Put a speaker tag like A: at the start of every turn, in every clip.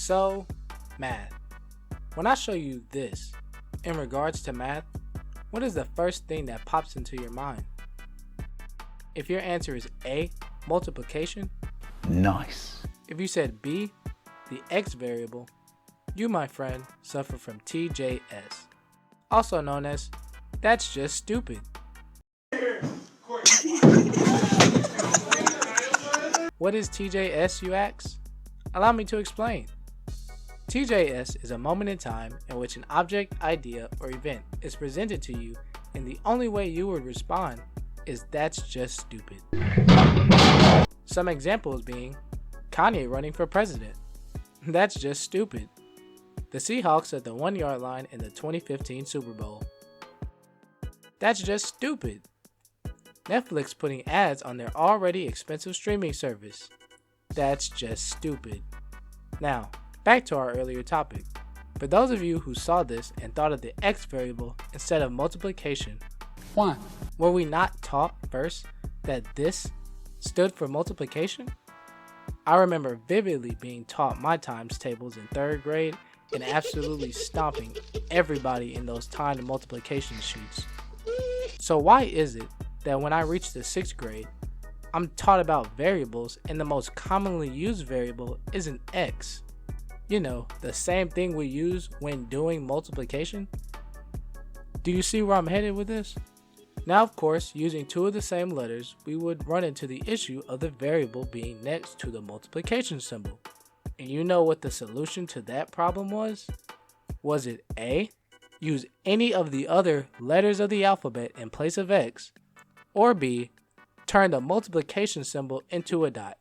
A: So, math. When I show you this, in regards to math, what is the first thing that pops into your mind? If your answer is A, multiplication,
B: Nice.
A: if you said B, the x variable, you, my friend, suffer from TJS, also known as that's just stupid. What is TJS, you ask? Allow me to explain. TJS is a moment in time in which an object, idea, or event is presented to you, and the only way you would respond is that's just stupid. Some examples being Kanye running for president. That's just stupid. The Seahawks at the 1-yard line in the 2015 Super Bowl. That's just stupid. Netflix putting ads on their already expensive streaming service. That's just stupid. Now, back to our earlier topic. For those of you who saw this and thought of the x variable instead of multiplication,
B: Why?
A: were we not taught first that this stood for multiplication? I remember vividly being taught my times tables in 3rd grade and absolutely stomping everybody in those timed multiplication sheets. So why is it that when I reach the 6th grade, I'm taught about variables and the most commonly used variable is an x? You know, the same thing we use when doing multiplication? Do you see where I'm headed with this? Now, of course, using two of the same letters, we would run into the issue of the variable being next to the multiplication symbol. And you know what the solution to that problem was? Was it A, use any of the other letters of the alphabet in place of x, or B, turn the multiplication symbol into a dot?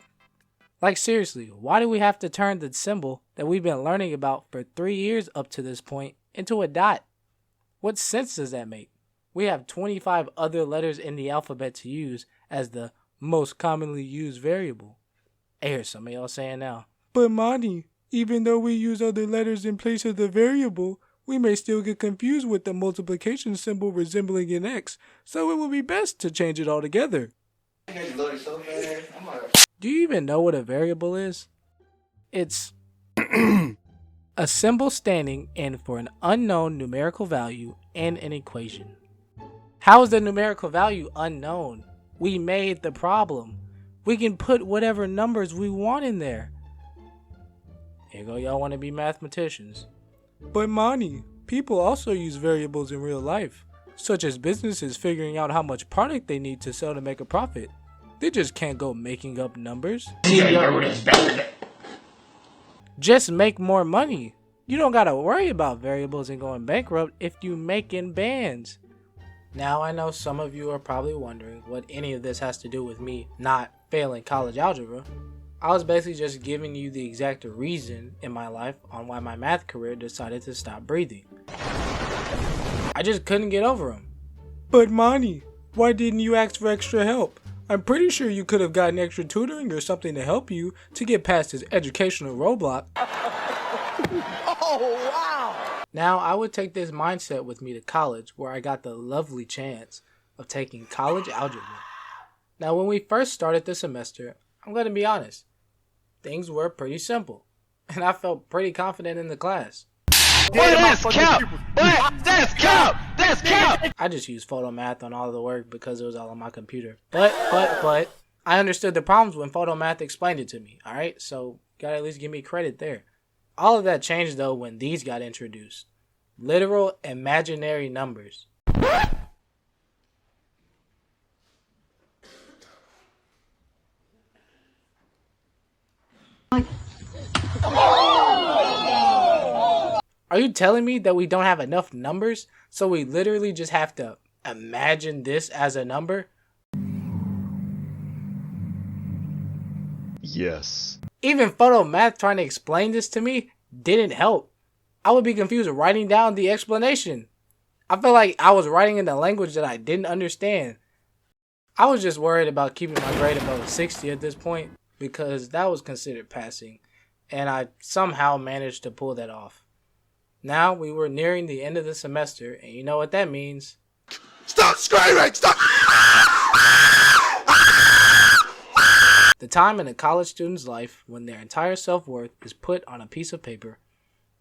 A: Like seriously, why do we have to turn the symbol that we've been learning about for 3 years up to this point into a dot? What sense does that make? We have 25 other letters in the alphabet to use as the most commonly used variable. I hear some of y'all saying now, but Monty, even though we use other letters in place of the variable, we may still get confused with the multiplication symbol resembling an X, so it would be best to change it altogether. Do you even know what a variable is? It's a symbol standing in for an unknown numerical value in an equation. How is the numerical value unknown? We made the problem. We can put whatever numbers we want in there. Here you go, y'all want to be mathematicians. But Monty, people also use variables in real life, such as businesses figuring out how much product they need to sell to make a profit. They just can't go making up numbers. Just make more money. You don't gotta worry about variables and going bankrupt if you make in bands. Now I know some of you are probably wondering what any of this has to do with me not failing college algebra. I was basically just giving you the exact reason in my life on why my math career decided to stop breathing. I just couldn't get over them. But Monty, why didn't you ask for extra help? I'm pretty sure you could have gotten extra tutoring or something to help you to get past this educational roadblock. Oh, wow! Now, I would take this mindset with me to college, where I got the lovely chance of taking college algebra. Now, when we first started the semester, I'm going to be honest, things were pretty simple, and I felt pretty confident in the class.
C: That's cap! That's cap! That's cap!
A: I just used photo math on all of the work because it was all on my computer. But, I understood the problems when photo math explained it to me, alright? So, gotta at least give me credit there. All of that changed though when these got introduced. Literal imaginary numbers. Are you telling me that we don't have enough numbers, so we literally just have to imagine this as a number?
C: Yes.
A: Even photo math trying to explain this to me didn't help. I would be confused writing down the explanation. I felt like I was writing in a language that I didn't understand. I was just worried about keeping my grade above 60 at this point because that was considered passing, and I somehow managed to pull that off. Now we were nearing the end of the semester, and you know what that means. Stop screaming! Stop! The time in a college student's life when their entire self-worth is put on a piece of paper.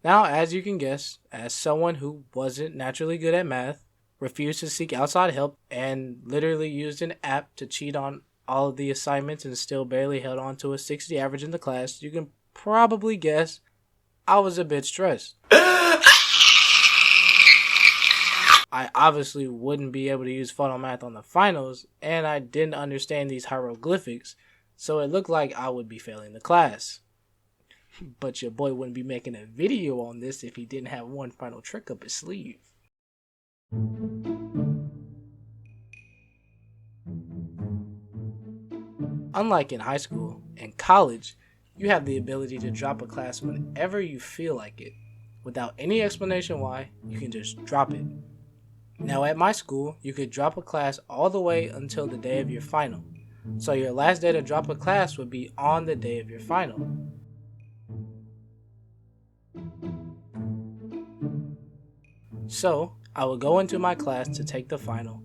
A: Now, as you can guess, as someone who wasn't naturally good at math, refused to seek outside help, and literally used an app to cheat on all of the assignments and still barely held on to a 60 average in the class, you can probably guess I was a bit stressed. I obviously wouldn't be able to use photo math on the finals, and I didn't understand these hieroglyphics, so it looked like I would be failing the class. But your boy wouldn't be making a video on this if he didn't have one final trick up his sleeve. Unlike in high school and college, you have the ability to drop a class whenever you feel like it. Without any explanation why, you can just drop it. Now at my school, you could drop a class all the way until the day of your final. So your last day to drop a class would be on the day of your final. So I would go into my class to take the final.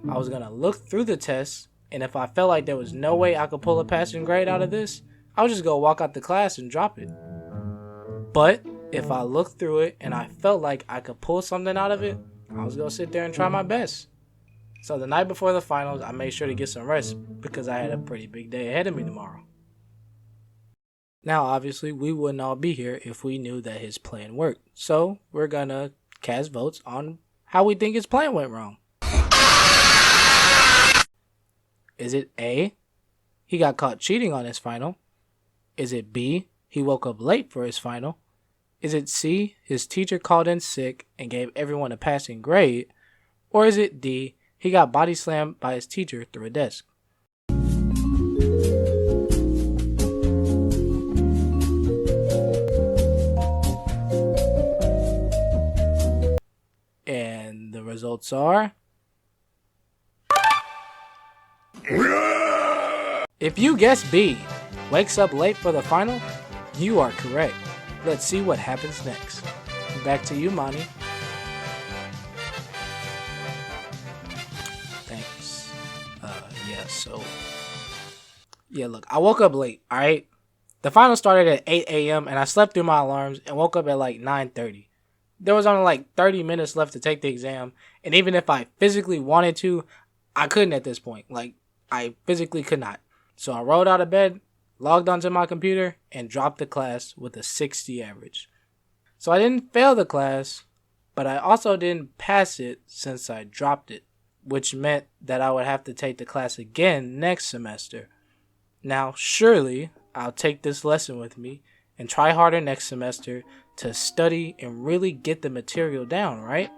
A: I was going to look through the tests, and if I felt like there was no way I could pull a passing grade out of this, I would just go walk out the class and drop it. But if I looked through it and I felt like I could pull something out of it, I was going to sit there and try my best. So the night before the finals, I made sure to get some rest because I had a pretty big day ahead of me tomorrow. Now, obviously, we wouldn't all be here if we knew that his plan worked. So we're going to cast votes on how we think his plan went wrong. Is it A, he got caught cheating on his final? Is it B, he woke up late for his final? Is it C, his teacher called in sick and gave everyone a passing grade? Or is it D, he got body slammed by his teacher through a desk? And the results are... If you guessed B, wakes up late for the final, you are correct. Let's see what happens next. Back to you, Monty. Thanks. Look, I woke up late, alright? The final started at 8 a.m. and I slept through my alarms and woke up at like 9:30. There was only like 30 minutes left to take the exam, and even if I physically wanted to, I couldn't at this point. Like, I physically could not. So I rolled out of bed, logged onto my computer, and dropped the class with a 60 average. So I didn't fail the class, but I also didn't pass it since I dropped it, which meant that I would have to take the class again next semester. Now, surely, I'll take this lesson with me and try harder next semester to study and really get the material down, right?